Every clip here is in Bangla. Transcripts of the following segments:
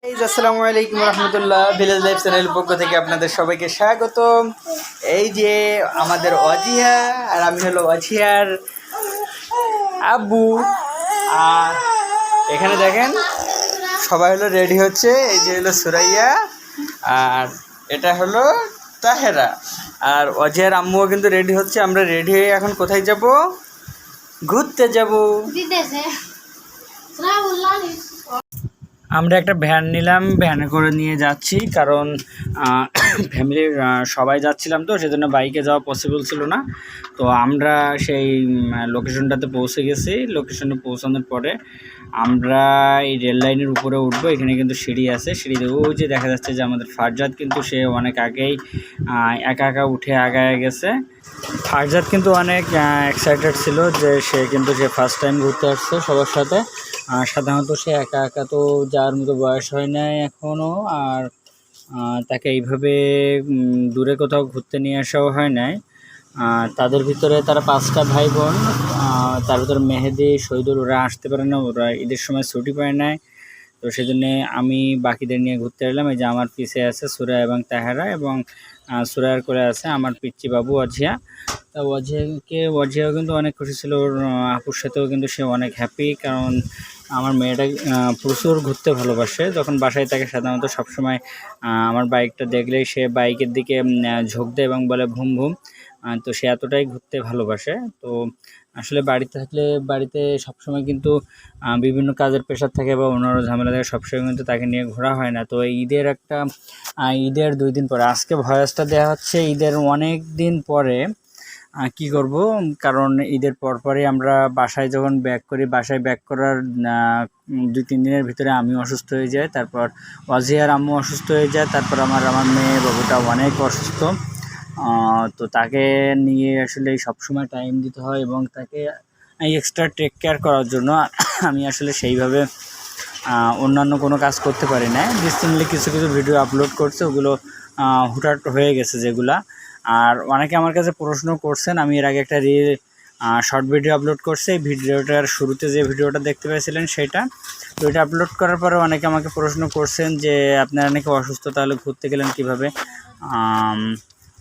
আসসালামু আলাইকুম রহমতুল্লাহ। ভিলেজ লাইফ চ্যানেল পক্ষ থেকে আপনাদের সবাইকে স্বাগতম। এই যে আমাদের অজিয়া আর আমি হলো অজিয়ার আব্বু। আর এখানে দেখেন সবাই হলো রেডি হচ্ছে। এই যে হলো সুরাইয়া আর এটা হলো তাহেরা আর অজিয়ার আম্মুও কিন্তু রেডি হচ্ছে। আমরা রেডি হয়ে এখন কোথায় যাব? ঘুরতে যাব। আমরা একটা ভ্যান নিলাম, ভ্যানে করে নিয়ে যাচ্ছি কারণ ফ্যামিলির সবাই যাচ্ছিলাম তো সেজন্য বাইকে যাওয়া পসিবল ছিল না। তো আমরা সেই লোকেশনটাতে পৌঁছে গেছি। লোকেশনে পৌঁছানোর পরে আমরা এই রেল লাইনের উপরে উঠবো। এখানে কিন্তু সিঁড়ি আছে, সিঁড়ি দিয়ে ওই যে দেখা যাচ্ছে যে আমাদের ফারজাদ কিন্তু সে অনেক আগেই একা একা উঠে আগায় গেছে। ফারজাদ কিন্তু অনেক এক্সাইটেড ছিল যে সে ফার্স্ট টাইম ঘুরতে আসছে সবার সাথে। সাধারণত সে একা একা তো যাওয়ার মতো বয়স হয় নাই এখনও, আর তাকে এইভাবে দূরে কোথাও ঘুরতে নিয়ে আসাও হয় নাই। তাদের ভিতরে তারা 5টা ভাই বোন, তার ভিতরে মেহেদি, শহীদুল, ওরা আসতে পারে না, ওরা ঈদের সময় ছুটি পায় নাই। তো সেই জন্যে আমি বাকিদের নিয়ে ঘুরতে এলাম। এই যে আমার পিছে আছে সুরা এবং তাহেরা, এবং সুরার করে আছে আমার পিচ্চি বাবু অজিয়া। তা অজিয়াও কিন্তু অনেক খুশি ছিল। ওর আপুর সাথেও কিন্তু সে অনেক হ্যাপি, কারণ আমার মেয়েটা প্রচুর ঘুরতে ভালোবাসে। যখন বাসায় থাকে সাধারণত সবসময় আমার বাইকটা দেখলেই সে বাইকের দিকে ঝোঁক দেয় এবং বলে ভুম ভুম। তো সে এতটাই ঘুরতে ভালোবাসে। তো আসলে বাড়িতে থাকলে বাড়িতে সবসময় কিন্তু বিভিন্ন কাজের প্রেশার থাকে বা অন্যান্য ঝামেলা থাকে, সবসময় কিন্তু তাকে নিয়ে ঘোরা হয় না। তো ঈদের 2 দিন পরে, আজকে ভয়েসটা দেওয়া হচ্ছে ঈদের অনেক দিন পরে। কি করব, কারণ ঈদের পরপরই আমরা বাসায় যখন ব্যাক করি, বাসায় ব্যাক করার 2-3 দিনের ভিতরে আমি অসুস্থ হয়ে যাই, তারপর অজিয়ার আম্মু অসুস্থ হয়ে যায়, তারপর আমার মেয়ে বাবুটা অনেক অসুস্থ। তো তাকে নিয়ে আসলে সবসময় টাইম দিতে হয় এবং তাকে এক্সট্রা টেক কেয়ার করার জন্য আমি আসলে সেইভাবে অন্যান্য কোনো কাজ করতে পারি না। রিসেন্টলি কিছু ভিডিও আপলোড করছে, ওগুলো হুটহাট হয়ে গেছে যেগুলা। আর অনেকে আমার কাছে প্রশ্ন করছেন, আমি এর আগে একটা শর্ট ভিডিও আপলোড করছি। এই ভিডিওটার শুরুতে যে ভিডিওটা দেখতে পেয়েছিলেন সেটা, তো এটা আপলোড করার পরে অনেকে আমাকে প্রশ্ন করছেন যে আপনারা নাকি অসুস্থ, তাহলে ঘুরতে গেলেন কীভাবে।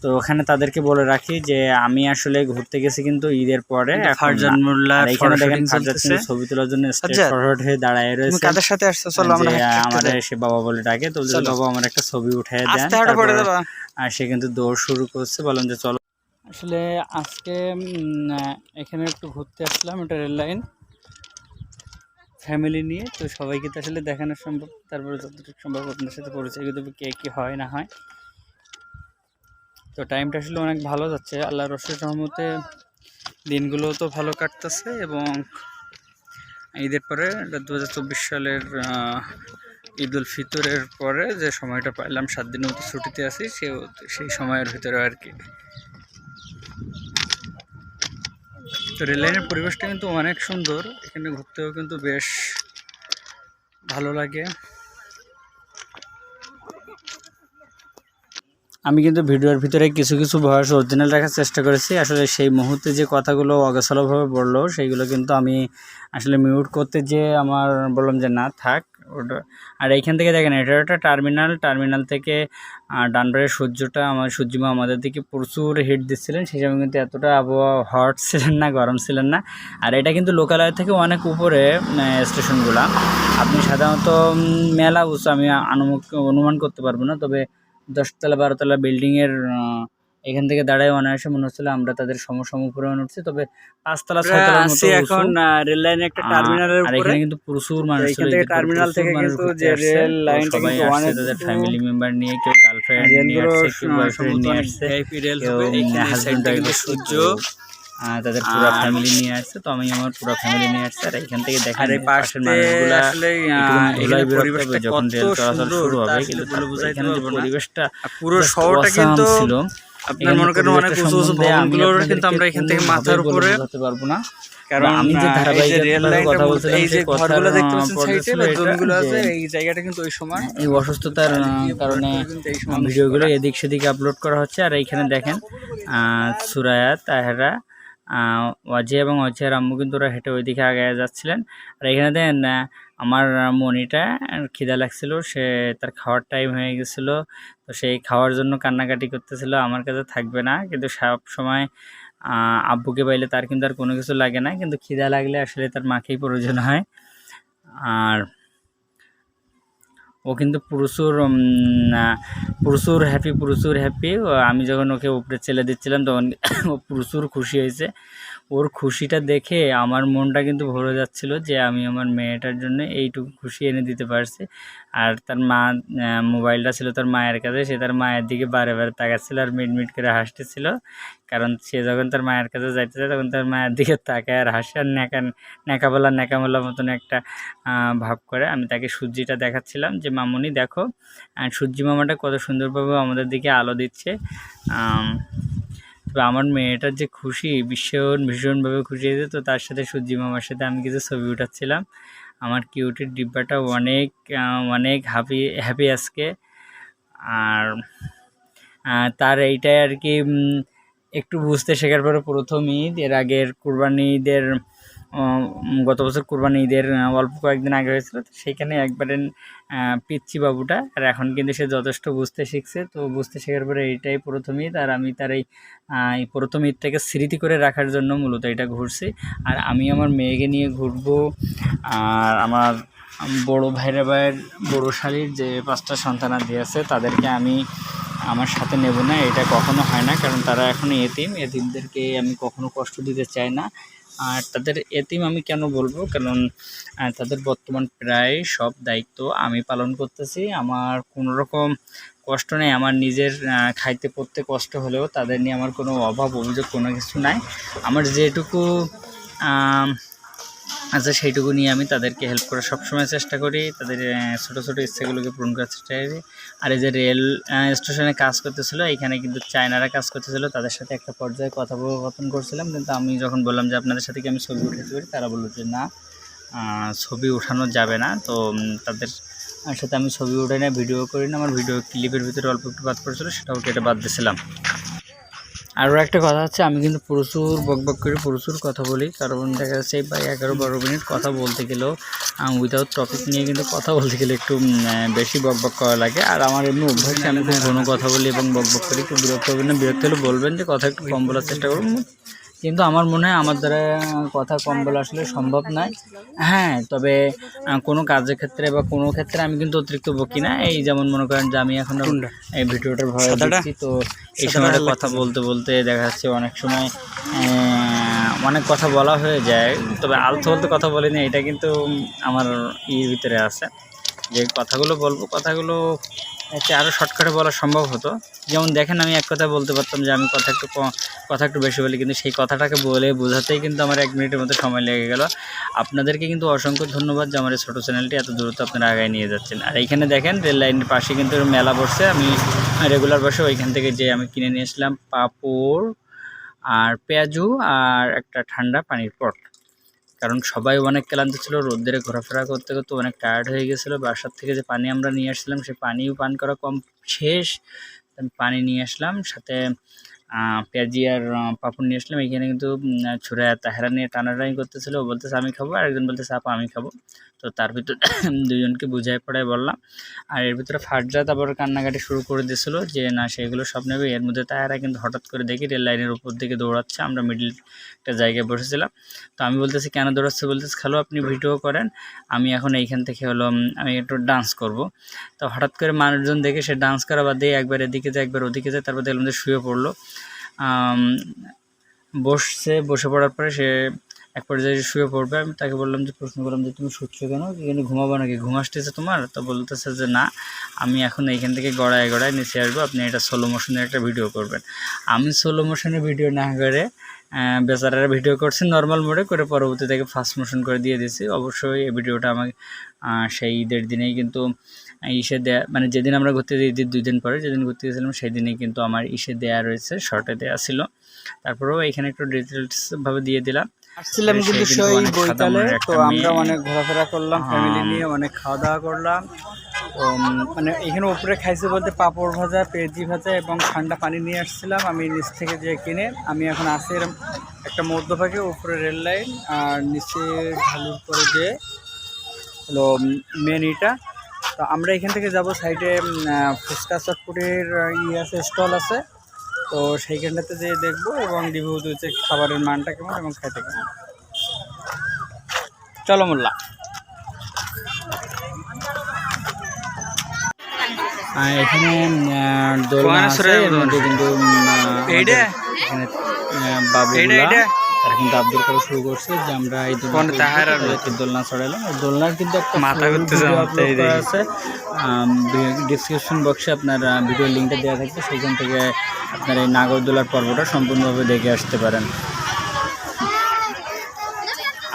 তো ওখানে তাদেরকে বলে রাখি যে আমি আসলে ঘুরতে গেছি কিন্তু ঈদের পরে। ফারজান মোল্লা এখানে দেখেন ফারজাদ কিন্তু ছবি তোলার জন্য স্ট্রেট ফরওয়ার্ড হয়ে দাঁড়ায় রয়েছে। কাদের সাথে আসছে? চলো আমরা আমাদের সে বাবা বলে ডাকে, তো বাবা আমার একটা ছবি উঠিয়ে দেন। আর সে কিন্তু দৌড় শুরু করছে। বললাম যে চলো। আসলে আজকে এখানে একটু ঘুরতে আসলাম, এটা রেল লাইন, ফ্যামিলি নিয়ে। তো সবাইকে তো আসলে দেখানো সম্ভব, তারপরে যতটুকু সম্ভব আপনার সাথে পরিচয় করতে কে কী হয় না হয়। তো টাইমটা আসলে অনেক ভালো যাচ্ছে, আল্লাহর অশেষ রহমতে দিনগুলো তো ভালো কাটতেছে। এবং ঈদের পরে 2024 সালের ঈদ উল ফিতরের পরে যে সময়টা পাইলাম, 7 দিনের মতো ছুটিতে আছি, সেই সময়ের ভিতরে আর কি। তো রেললাইনের পরিবেশটা কিন্তু অনেক সুন্দর, এখানে ঘুরতেও কিন্তু বেশ ভালো লাগে। আমি কিন্তু ভিডিওর ভিতরে কিছু ভয়েস অরিজিনাল রাখার চেষ্টা করেছি। আসলে সেই মুহূর্তে যে কথাগুলো অগোছালোভাবে বললো সেগুলো কিন্তু আমি আসলে মিউট করতে আমার বললাম যে না থাক ওটা। আর এইখান থেকে দেখেন এটা একটা টার্মিনাল থেকে ডানবারের সূর্যমা আমাদের দিকে প্রচুর হিট দিচ্ছিলেন। সেই সময় কিন্তু এতটা আবহাওয়া হট ছিলেন না, গরম ছিলেন না। আর এটা কিন্তু লোকালয় থেকে অনেক উপরে স্টেশনগুলা। আপনি সাধারণত মেলা উঁচু, আমি অনুমান করতে পারবো না, তবে 10তলা 12তলা বিল্ডিংয়ের এখান থেকে দাঁড়ায় অনায়াসে মনে হচ্ছিল আমরা তাদের সম পরিমাণ উঠছি। তবে 5তলা 6তলার মতো এখন রেল লাইনে একটা টার্মিনালের উপরে। এখানে কিন্তু প্রচুর মানুষ ছিল। টার্মিনাল থেকে কিন্তু যে রেল লাইনটা কিন্তু অনেক তাদের ফ্যামিলি মেম্বার নিয়ে, কেউ গার্লফ্রেন্ড নিয়ে আসছে, কেউ বয়ফ্রেন্ড নিয়ে আসছে, কেউ হাজবেন্ড ওয়াইফ সূর্য, তাদের পুরো ফ্যামিলি নিয়ে আসছে। তো আমি আমার পুরো ফ্যামিলি নিয়ে আসছি। আর এখান থেকে দেখেন এই পাশের মানুষগুলা পরিবেশটা যখন রেল চলাচল শুরু হবে, কিন্তু এখানে যে পরিবেশটা পুরো শহরটা কিন্তু ছিল, আপনার মনে করেন অনেক উঁচু ভবনগুলোর কিন্তু আমরা এখান থেকে মাথার উপরে যেতে পারবো না। কারণ আমি যে ধারাবাহিক রেল লাইন কথা বলছিলাম, এই যে ঘরগুলো দেখতে পাচ্ছেন সাইডে বা জমিগুলো আছে, এই জায়গাটা কিন্তু ওই সময় এই অসুস্থতার কারণে ভিডিওগুলো এদিক সেদিক আপলোড করা হচ্ছে। আর এইখানে দেখেন সুরায়া, তাহেরা, অজিয়া এবং অজিয়ার আম্মু কিন্তু ওরা হেঁটে ওইদিকে আগে যাচ্ছিলেন। আর এখানে দেখেন আমার মনিটা খিদা লাগছিল, সে তার খাওয়ার টাইম হয়ে গেছিল, তো সেই খাওয়ার জন্য কান্নাকাটি করতেছিল আমার কাছে থাকবে না। কিন্তু সব সময় আব্বুকে পাইলে তার কিন্তু আর কোনো কিছু লাগে না, কিন্তু খিদা লাগলে আসলে তার মাকেই প্রয়োজন হয়। আর ও কিন্তু প্রচুর হ্যাপি। আমি যখন ওকে উপরে ছেলে দিচ্ছিলাম তখন ও প্রচুর খুশি হয়েছে। ওর খুশিটা দেখে আমার মনটা কিন্তু ভরে যাচ্ছিল যে আমি আমার মেয়েটার জন্য এইটুকু খুশি এনে দিতে পারছি। আর তার মা মোবাইলটা ছিল তার মায়ের কাছে, সে তার মায়ের দিকে বারে বারে তাকাচ্ছিল আর মিটমিট করে হাসতেছিল, কারণ সে যখন তার মায়ের কাছে যাইতে চায় তখন তার মায়ের দিকে তাকায় আর হাসে আর ন্যাকামোলা মতন একটা ভাব করে। আমি তাকে সূর্যিটা দেখাচ্ছিলাম যে মামুনি দেখো সূর্যি মামাটা কত সুন্দরভাবে আমাদের দিকে আলো দিচ্ছে। তবে আমার মেয়েটার যে খুশি ভীষণভাবে খুশি হয়েছে। তো তার সাথে সূর্যি মামার সাথে আমি কিছু ছবি উঠাচ্ছিলাম। আমার কিউটের ডিব্বাটা অনেক হ্যাপি আজকে। আর তার এইটাই আর কি একটু বুঝতে শেখার পরে প্রথম ঈদ, এর আগের কুরবানি ঈদের গত বছর কুরবানি ঈদের অল্প কয়েকদিন আগে হয়েছিল, তো সেইখানে একবারে পিচ্ছি বাবুটা, আর এখন কিন্তু সে যথেষ্ট বুঝতে শিখছে। তো বুঝতে শেখার পরে এইটাই প্রথম ঈদ, আর আমি তার এই প্রথম ঈদটাকে স্মৃতি করে রাখার জন্য মূলত এটা ঘুরছি। আর আমি আমার মেয়েকে নিয়ে ঘুরবো। আর আমার বড় ভাইয়ের বড় শালীর যে 5টা সন্তানাদি আছে তাদেরকে আমি আমার সাথে নেব না, এটা কখনো হয় না, কারণ তারা এখনও এতিমদেরকে আমি কখনো কষ্ট দিতে চাই না। আর তাদের এতিম আমি কেন বলবো, কারণ তাদের বর্তমান প্রায় সব দায়িত্ব আমি পালন করতেছি। আমার কোনো রকম কষ্ট নেই, আমার নিজের খাইতে পড়তে কষ্ট হলেও তাদের নিয়ে আমার কোনো অভাব অভিযোগ কোনো কিছু নাই। আমার যেটুকু আচ্ছা সেইটুকু নিয়ে আমি তাদেরকে হেল্প করার সবসময় চেষ্টা করি, তাদের ছোটো ছোটো ইচ্ছেগুলোকে পূরণ করার চেষ্টা করি। আর এই যে রেল স্টেশনে কাজ করতেছিল, এখানে কিন্তু চায়নারা কাজ করতেছিল, তাদের সাথে একটা পর্যায়ে কথোপকথন করছিলাম। কিন্তু আমি যখন বললাম যে আপনাদের সাথে কি আমি ছবি উঠাতে পারি, তারা বললো যে না, ছবি উঠানো যাবে না। তো তাদের সাথে আমি ছবি উঠাই না, ভিডিও করি না। আমার ভিডিও ক্লিপের ভিতরে অল্প একটু বাদ পড়েছিল, সেটাও কেটে বাদ দিয়েছিলাম। আরও একটা কথা হচ্ছে, আমি কিন্তু প্রচুর বকবক করি, প্রচুর কথা বলি, কারণ দেখা যাচ্ছে প্রায় 11-12 মিনিট কথা বলতে গেলেও উইদাউট টপিক নিয়ে কিন্তু কথা বলতে গেলে একটু বেশি বকবক করা লাগে। আর আমার এমনি অভ্যাসে আমি খুব ঘন কথা বলি এবং বকবক করি। একটু বিরক্ত হবেন না, বিরক্ত হলে বলবেন যে কথা একটু কম বলার চেষ্টা করুন। কিন্তু আমার মনে হয় আমার দ্বারা কথা কম বলা আসলে সম্ভব নয়। হ্যাঁ, তবে কোনো কাজের ক্ষেত্রে বা কোনো ক্ষেত্রে আমি কিন্তু অতিরিক্ত বকি না। এই যেমন মনে করেন যে আমি এখন এই ভিডিওটার ভয় দিচ্ছি, তো এই সময়টা কথা বলতে বলতে দেখা যাচ্ছে অনেক সময় অনেক কথা বলা হয়ে যায়, তবে আলতো বলতে কথা বলি না, এটা কিন্তু আমার ভিতরে আছে যে কথাগুলো বলবো, কথাগুলো আরও শর্টকাটে বলা সম্ভব হতো। যেমন দেখেন, আমি এক কথা বলতে পারতাম যে আমি কথা একটু বেশি বলি, কিন্তু সেই কথাটাকে বলে বোঝাতেই কিন্তু আমার 1 মিনিটের মতো সময় লেগে গেল। আপনাদেরকে কিন্তু অসংখ্য ধন্যবাদ যে আমার এই ছোটো চ্যানেলটি এত দ্রুত আপনারা আগায় নিয়ে যাচ্ছেন। আর এইখানে দেখেন রেল লাইনের পাশে কিন্তু মেলা বসছে, আমি রেগুলার বসে ওইখান থেকে যে আমি কিনে নিয়ে আসলাম পাঁপড় আর পেঁয়াজু আর একটা ঠান্ডা পানির পট, কারণ সবাই অনেক ক্লান্ত ছিল, রোদ্রে ঘোরাফেরা করতে করতে অনেক টায়ার্ড হয়ে গেছিলো। বাসার থেকে যে পানি আমরা নিয়ে আসছিলাম, সে পানিও পান করা কম শেষ, আমি পানি নিয়ে আসলাম, সাথে পেঁয়াজি আর পাঁপড় নিয়ে আসলাম। এখানে কিন্তু ছুরা তাহেরা নিয়ে টানাটানি করতেছিল, ও বলতেছে আমি খাবো, আর একজন বলতেছে আপা আমি খাবো। তো তার ভিতর দুজনকে বুঝাই পড়ায় বললাম। আর এর ভিতরে ফারজাত আবার কান্নাকাটি শুরু করে দিয়েছিলো যে না সেগুলো সব নেবে। এর মধ্যে তাহেরা কিন্তু হঠাৎ করে দেখি রেল লাইনের উপর দিকে দৌড়াচ্ছে, আমরা মিডিল একটা জায়গায় বসেছিলাম। তো আমি বলতেছি কেন দৌড়াচ্ছে, বলতেছে খালো আপনি ভিডিও করেন, আমি এখন এইখান থেকে আমি একটু ডান্স করব। তো হঠাৎ করে মানুষজন দেখে সে ডান্স করা বাদ দিয়ে একবার এদিকে যায় একবার ওদিকে যায়, তারপর দেখলাম যে শুয়ে পড়লো। বসে পড়ার পরে সে এক পর্যায়ে শুয়ে পড়বে। আমি তাকে বললাম যে প্রশ্ন করলাম যে তুমি শুচ্ছ কেন, এখানে ঘুমাবো নাকি, ঘুম আসতেছে তোমার? তো বলতেছে যে না, আমি এখন এইখান থেকে গড়ায় নিচে আসবো, আপনি এটা সোলো মোশনের একটা ভিডিও করবেন। আমি সোলো মোশনের ভিডিও না করে বেচারারা ভিডিও করছি নর্মাল মোডে করে, পরবর্তী থেকে ফাস্ট মোশন করে দিয়ে দিয়েছি। অবশ্যই এই ভিডিওটা আমাকে সেই ঈদের দিনেই কিন্তু দেয়া, মানে যেদিন আমরা ঘুরতে দিই ঈদের 2 দিন পরে যেদিন ঘুরতে গেছিলাম সেই দিনেই কিন্তু আমার দেয়া রয়েছে, শর্টে দেওয়া ছিল। তারপরেও এখানে একটু ডিটেলসভাবে দিয়ে দিলাম। আসছিলাম কিন্তু সেই বইকালে, তো আমরা অনেক ঘোরাফেরা করলাম ফ্যামিলি নিয়ে, অনেক খাওয়া দাওয়া করলাম। তো মানে এখানে উপরে খাইছে বলতে পাঁপড় ভাজা, পেঁয়াজি ভাজা এবং ঠান্ডা পানি নিয়ে আসছিলাম আমি নিচ থেকে যে কিনে। আমি এখন আসি একটা মধ্যভাগে, উপরে রেল লাইন আর নিচে ঢালুর পরে যে হলো মেন ইটা। তো আমরা এখান থেকে যাব সাইডে ফুচকা চটপটির আছে, স্টল আছে, তো সেইখানটাতে যেয়ে দেখবো এবং রিভিউ দিচ্ছে খাবারের মানটা কেমন এবং খাইতে কেমন। চলো মোল্লা। এখানে দোলনা আছে, এর মধ্যে কিন্তু এখানে বাবুগুলা তারা কিন্তু আবদার করা শুরু করছে যে আমরা এই দোলনা চড়াইলাম। দোলনার কিন্তু একটা মাথা ঘুরতে আছে, ডিসক্রিপশন বক্সে আপনার ভিডিও লিঙ্কটা দেওয়া থাকবে, সেইখান থেকে আপনার এই নাগরদোলার পর্বটা সম্পূর্ণভাবে দেখে আসতে পারেন।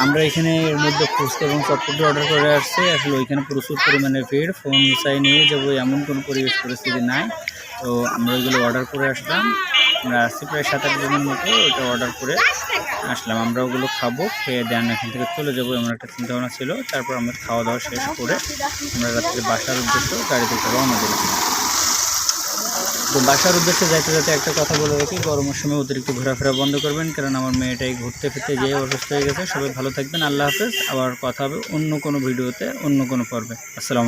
আমরা এখানে এর মধ্যে ফুচকা এবং চটপটি অর্ডার করে আসছি। আসলে ওইখানে প্রচুর পরিমাণে ভিড়, ফোন চাই নিয়ে যাবো এমন কোনো পরিবেশ পরিস্থিতি নাই। তো আমরা ওইগুলো অর্ডার করে আসলাম। আমরা আসছি প্রায় 7-8 জনের মতো, ওইটা অর্ডার করে আসলাম। আমরা ওগুলো খাবো, খেয়ে দেন এখান থেকে চলে যাবো এমন একটা চিন্তাভাবনা ছিল। তারপর আমরা খাওয়া দাওয়া শেষ করে আমরা রাত্রে বাসার উদ্দেশ্যে গাড়ি থেকে রওনা দিলাম। তো বাসার উদ্দেশ্যে যাইতে যাতে একটা কথা বলে রাখি, গরমের সময় অতিরিক্ত ঘোরাফেরা বন্ধ করবেন, কারণ আমার মেয়েটাই ঘুরতে ফিরতে যেয়ে অসুস্থ হয়ে গেছে। সবাই ভালো থাকবেন, আল্লাহ হাফেজ। আবার কথা হবে অন্য কোনো ভিডিওতে, অন্য কোনো পর্বে। আসসালামু আলাইকুম।